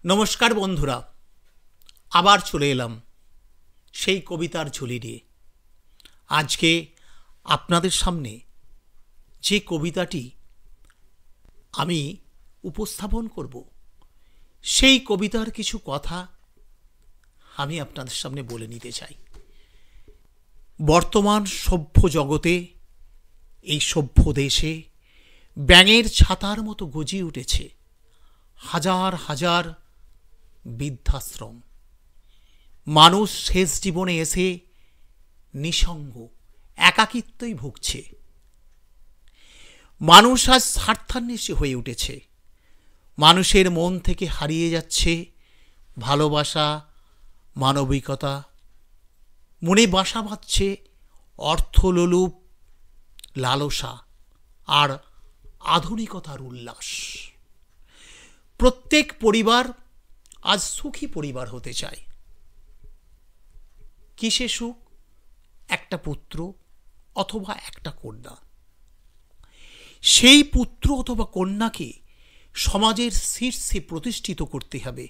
নমস্কার বন্ধুরা, আবার চলে এলাম সেই কবিতার ঝুলি নিয়ে। আজকে আপনাদের সামনে যে কবিতাটি আমি উপস্থাপন করব, সেই কবিতার কিছু কথা আমি আপনাদের সামনে বলে নিতে চাই। বর্তমান সভ্য জগতে, এই সভ্য দেশে ব্যাঙের ছাতার মতো গজিয়ে উঠেছে হাজার হাজার বৃদ্ধাশ্রম। মানুষ শেষ জীবনে এসে নিঃসঙ্গ একাকিত্বই ভুগছে। মানুষ আজ স্বার্থান্বেষী হয়ে উঠেছে। মানুষের মন থেকে হারিয়ে যাচ্ছে ভালোবাসা, মানবিকতা। মনে বাসা বাঁধছে অর্থলোলুপ, লালসা আর আধুনিকতার উল্লাস। প্রত্যেক পরিবার আজ সুখী পরিবার হতে চায়। কিসে সুখ? একটা পুত্র অথবা একটা কন্যা। সেই পুত্র অথবা কন্যাকে সমাজের শীর্ষে প্রতিষ্ঠিত করতে হবে।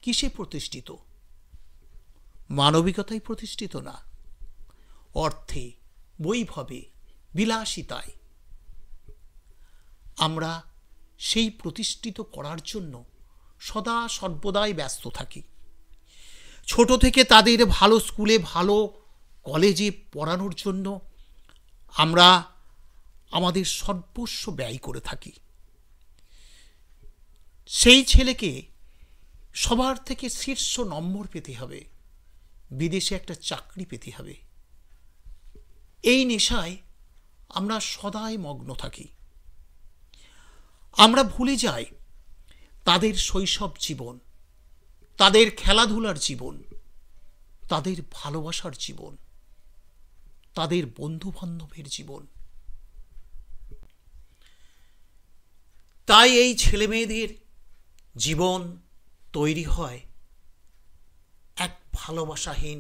কিসে প্রতিষ্ঠিত? মানবিকতায় প্রতিষ্ঠিত না, অর্থে, বৈভবে, বিলাসিতায়। আমরা সেই প্রতিষ্ঠিত করার জন্য সদা সর্বদাই ব্যস্ত থাকি। ছোট থেকে তাদের ভালো স্কুলে, ভালো কলেজে পড়ানোর জন্য আমরা আমাদের সর্বস্ব ব্যয় করে থাকি। সেই ছেলেকে সবার থেকে শীর্ষ নম্বর পেতে হবে, বিদেশে একটা চাকরি পেতে হবে। এই নেশায় আমরা সদাই মগ্ন থাকি। আমরা ভুলে যাই তাদের শৈশব জীবন, তাদের খেলাধুলার জীবন, তাদের ভালোবাসার জীবন, তাদের বন্ধু বান্ধবের জীবন। তাই এই ছেলে মেয়েদের জীবন তৈরি হয় এক ভালোবাসাহীন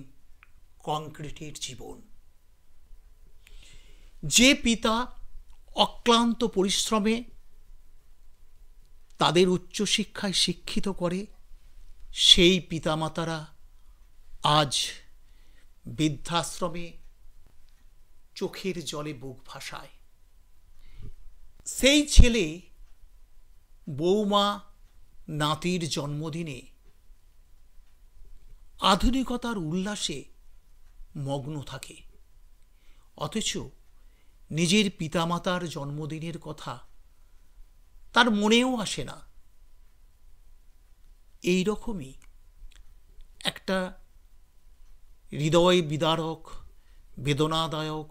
কংক্রিটের জীবন। যে পিতা অক্লান্ত পরিশ্রমে তাদের উচ্চশিক্ষায় শিক্ষিত করে, সেই পিতামাতারা আজ বৃদ্ধাশ্রমে চোখের জলে বুক ভাসায়। সেই ছেলে বৌমা, নাতির জন্মদিনে আধুনিকতার উল্লাসে মগ্ন থাকে, অথচ নিজের পিতামাতার জন্মদিনের কথা তার মনেও আসে না। এই রকমই একটা হৃদয় বিদারক, বেদনাদায়ক,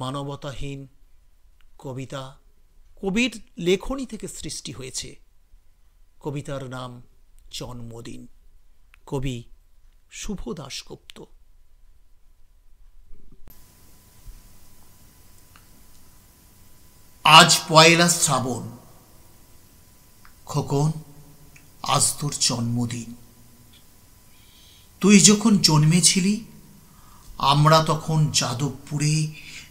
মানবতাহীন কবিতা কবির লেখনী থেকে সৃষ্টি হয়েছে। কবিতার নাম জন্মদিন, কবি শুভ দাশগুপ্ত। আজ পয়লা শ্রাবণ, খোকন আজ তোর জন্মদিন। তুই যখন জন্মেছিলি, আমরা তখন যাদবপুরে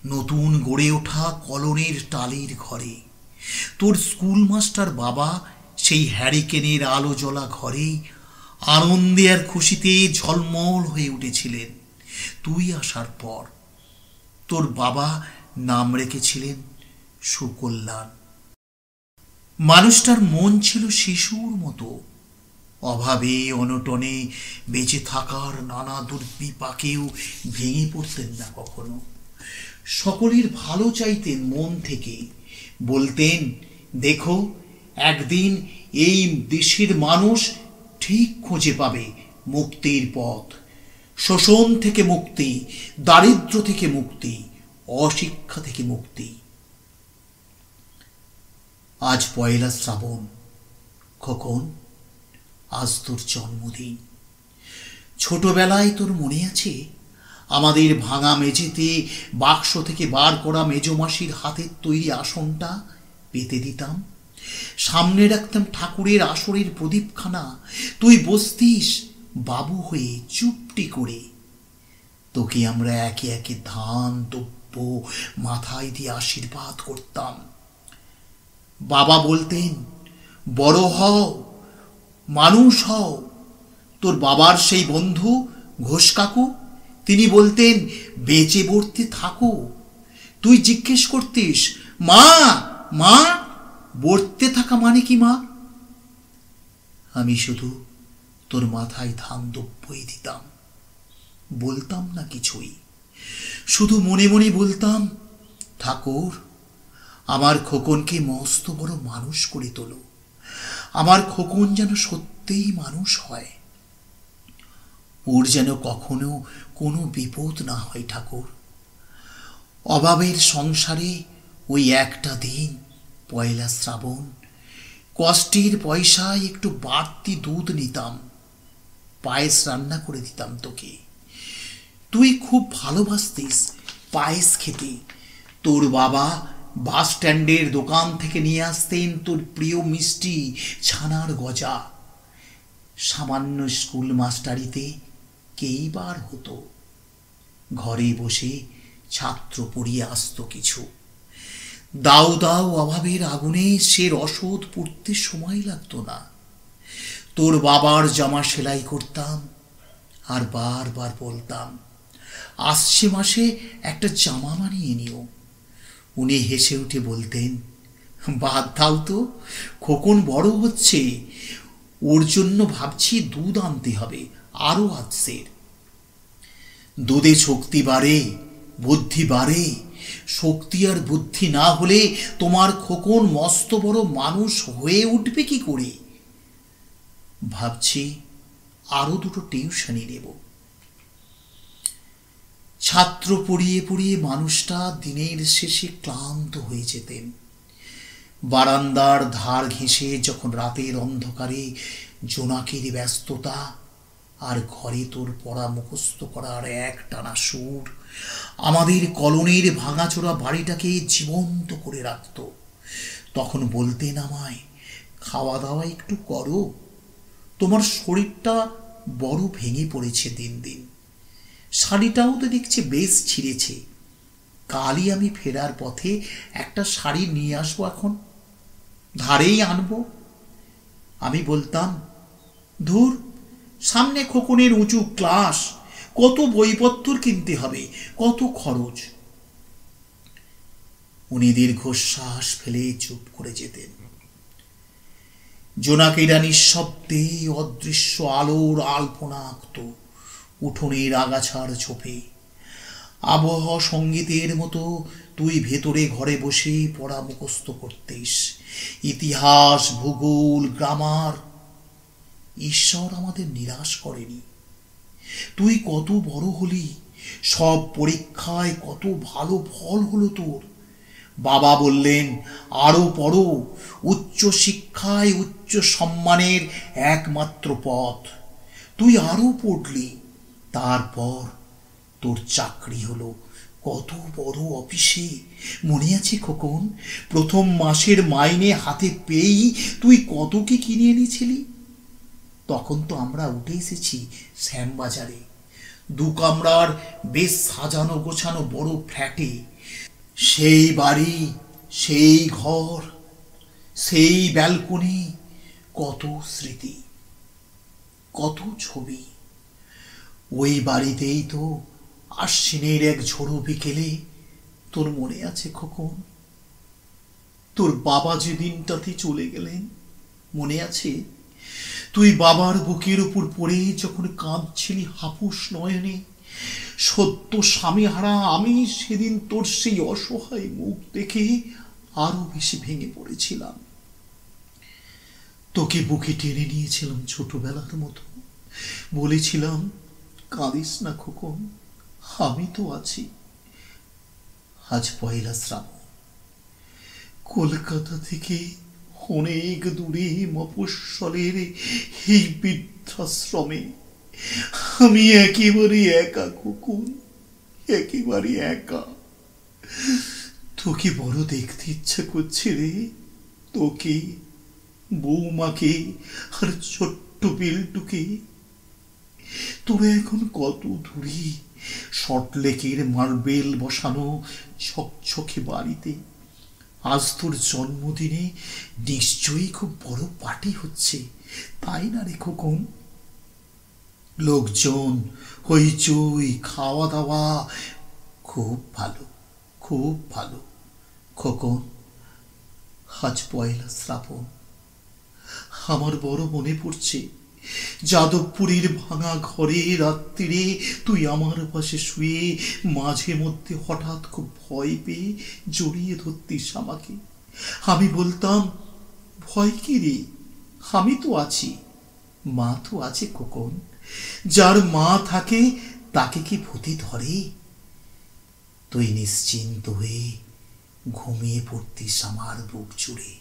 নতুন গড়ে ওঠা কলোনির টালির ঘরে। তোর স্কুল মাস্টার বাবা সেই হ্যারিকেনের আলো জ্বলা ঘরেই আনন্দে আর খুশিতে ঝলমল হয়ে উঠেছিলেন। তুই আসার পর তোর বাবা নাম রেখেছিলেন সুকল্যাণ। মানুষটার মন ছিল শিশুর মতো, অভাবে অনটনে বেঁচে থাকার নানা দুর্বিপাকেও ভেঙে পড়তেন না কখনো। সকলের ভালো চাইতেন মন থেকে, বলতেন, দেখো একদিন এই দেশের মানুষ ঠিক খুঁজে পাবে মুক্তির পথ। শোষণ থেকে মুক্তি, দারিদ্র্য থেকে মুক্তি, অশিক্ষা থেকে মুক্তি। আজ পয়লা শ্রাবণ, খোকন আজ তোর জন্মদিন। ছোটবেলায় তোর মনে আছে আমাদের ভাঙা মেঝেতে বাক্স থেকে বার করা মেজমাসির হাতের তৈরি আসনটা পেতে দিতাম, সামনে রাখতাম ঠাকুরের আসরের প্রদীপখানা, তুই বসতিস বাবু হয়ে চুপটি করে। তোকে আমরা একে একে ধান দ্রব্য মাথায় দিয়ে আশীর্বাদ করতাম। বাবা বলতেন, বড় হও, মানুষ হও। তোর বাবার সেই বন্ধু ঘোষ কাকু, তিনি বলতেন বেঁচে বর্তে থাকো। তুই জিজ্ঞেস করতিস, মা মা, বর্তে থাকা মানে কি মা? আমি শুধু তোর মাথায় ধান দব্বই দিতাম, বলতাম না কিছুই। শুধু মনে মনে বলতাম, ঠাকুর আমার খোকনকে মস্ত বড় মানুষ করে তোলো। আমার খোকন যেন সত্যিই মানুষ হয়, ওর যেন কখনো কোনো বিপদ না হয় ঠাকুর। অভাবের সংসারে ওই একটা দিন, পয়লা শ্রাবণ, কষ্টের পয়সায় একটু বাড়তি দুধ নিতাম, পায়েস রান্না করে দিতাম তোকে। তুই খুব ভালোবাসতিস পায়েস খেতে। তোর বাবা বাস স্ট্যান্ডের দোকান থেকে নিয়ে আসতেন তোর প্রিয় মিষ্টি ছানার গজা। সামান্য স্কুল মাস্টারিতে কেইবার হতো, ঘরে বসে ছাত্র পড়িয়ে আসত কিছু। দাও দাও অভাবের আগুনে সে রসদ পড়তে সময় লাগতো না। তোর বাবার জামা সেলাই করতাম আর বারবার বলতাম, আসছে মাসে একটা জামা বানিয়ে নিও। উনি হেসে উঠে বলতেন, বাদ দাও তো, খোকন বড় হচ্ছে, ওর জন্য ভাবছি দুধ আনতে হবে আরো আজসের। দুধে শক্তি বাড়ে, বুদ্ধি বাড়ে। শক্তি আর বুদ্ধি না হলে তোমার খোকন মস্ত বড় মানুষ হয়ে উঠবে কি করে? ভাবছি আরো দুটো টিউশনি নেব। ছাত্র পড়িয়ে পড়িয়ে মানুষটা দিনের শেষে ক্লান্ত হয়ে যেতেন। বারান্দার ধার ঘেঁষে যখন রাতের অন্ধকারে জোনাকের ব্যস্ততা আর ঘরে তোর পড়া মুখস্থ করার এক টানা সুর আমাদের কলোনির ভাঙাচোরা বাড়িটাকে জীবন্ত করে রাখত, তখন বলতেন আমায়, খাওয়া দাওয়া একটু করো, তোমার শরীরটা বড় ভেঙে পড়েছে দিন দিন। শাড়িটাও তো দেখছি বেশ ছিঁড়েছে। কালই আমি ফেরার পথে একটা শাড়ি নিয়ে আসবো, এখন ধারেই আনবো। আমি বলতাম, ধুর, সামনে খোকনের উঁচু ক্লাস, কত বইপত্র কিনতে হবে, কত খরচ। উনি দীর্ঘশ্বাস ফেলে চুপ করে যেতেন। জোনাকিরা নিঃশব্দে অদৃশ্য আলোর আলপনা আঁকত উঠোনের আগাছার ছোপে। আবহাওয়া সঙ্গীতের মতো তুই ভেতরে ঘরে বসে পড়া মুখস্থ করতিস, ইতিহাস, ভূগোল, গ্রামার। ঈশ্বর আমাদের নিরাশ করেনি। তুই কত বড় হলি, সব পরীক্ষায় কত ভালো ফল হলো তোর। বাবা বললেন, আরো পড়ো, উচ্চ শিক্ষায় উচ্চ সম্মানের একমাত্র পথ। তুই আরো পড়লি, তারপর তোর চাকরি হলো কত বড় অফিসে। মনে আছে খোকন, প্রথম মাসের মাইনে হাতে পেয়েই তুই কত কি কিনে এনেছিলি? তখন তো আমরা উঠে এসেছি শ্যামবাজারে, 2 কামরার বেশ সাজানো গোছানো বড় ফ্ল্যাটে। সেই বাড়ি, সেই ঘর, সেই ব্যালকনি, কত স্মৃতি, কত ছবি। ওই বাড়িতেই তো আশ্বিনের এক ঝোড়ো বিকেলে, তোর মনে আছে খোকন, তোর বাবা যে দিনটাতে চলে গেলেন, মনে আছে? তুই বাবার বুকের উপর পড়ে যখন কাঁদছিলি হাপুস নয়নে, সত্য স্বামীহারা আমি সেদিন তোর সেই অসহায় মুখ দেখে আরো বেশি ভেঙে পড়েছিলাম। তোকে বুকে টেনে নিয়েছিলাম ছোটবেলার মতো, বলেছিলাম, কাঁদিস না খোকন, আমি তো আছি। আজ পয়লা শ্রাবণ, কলকাতা থেকে অনেক দূরে মফস্বলের এই বৃদ্ধাশ্রমে আমি একেবারে একা খোকন, একেবারে একা। তোকে বড় দেখতে ইচ্ছা করছে রে, তোকে, বৌমাকে আর ছোট্ট বিল্টুকে। তোরা এখন কত দূরে, সল্টলেকের মার্বেল বসানো ঝকঝকে বাড়িতে। আজ তোর জন্মদিনে নিশ্চয়ই খুব বড় পার্টি হচ্ছে, তাই না রে খোকন? লোকজন, হইচই, খাওয়া দাওয়া, খুব ভালো, খুব ভালো। খোকন, আজ পয়লা শ্রাবণ। আমার বড় মনে পড়ছে যাদবপুরের ভাঙা ঘরে রাত্রিরে তুই আমার পাশে শুয়ে মাঝে মধ্যে হঠাৎ খুব ভয় পেয়ে জড়িয়ে ধরতিস আমাকে। আমি বলতাম, ভয় কি রে, আমি তো আছি, মা তো আছে খোকন। যার মা থাকে তাকে কি ভূতি ধরে? তুই নিশ্চিন্ত হয়ে ঘুমিয়ে পড়তিস আমার বুক জুড়ে।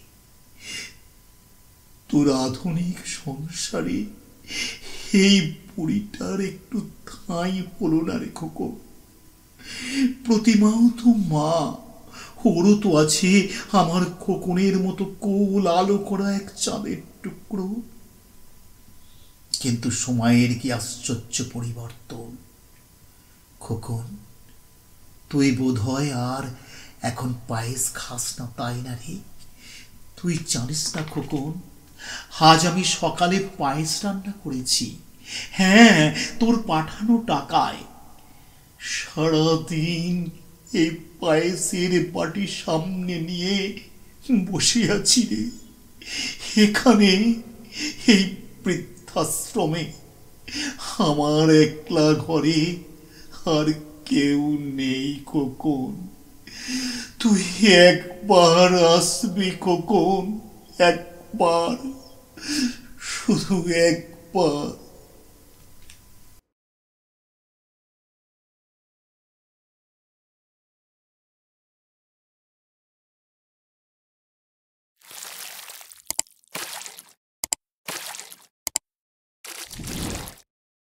তোর আধুনিক সংসারে এই বুড়িটার একটু ঠাঁই হলো না রে খোকন। প্রতিমাও তো মা, ওরও তো আছে আমার খোকনের মতো কোল আলো করা এক চাঁদের টুকরো। কিন্তু সময়ের কি আশ্চর্য পরিবর্তন! খোকন, তুই বোধ হয় আর এখন পায়েস খাস না, তাই না রে? তুই জানিস না খোকন, আজ আমি সকালে পায়েস রান্না করেছি। হ্যাঁ, তোর পাঠানো টাকায়। সারাদিন এই পায়েসের বাটি সামনে নিয়ে বসে আছি রে, এখানে, এই বৃদ্ধাশ্রমে, আমার একলা ঘরে। আর কেউ নেই খোকন। তুই একবার আসবি খোকন, একবার, শুধু একবার।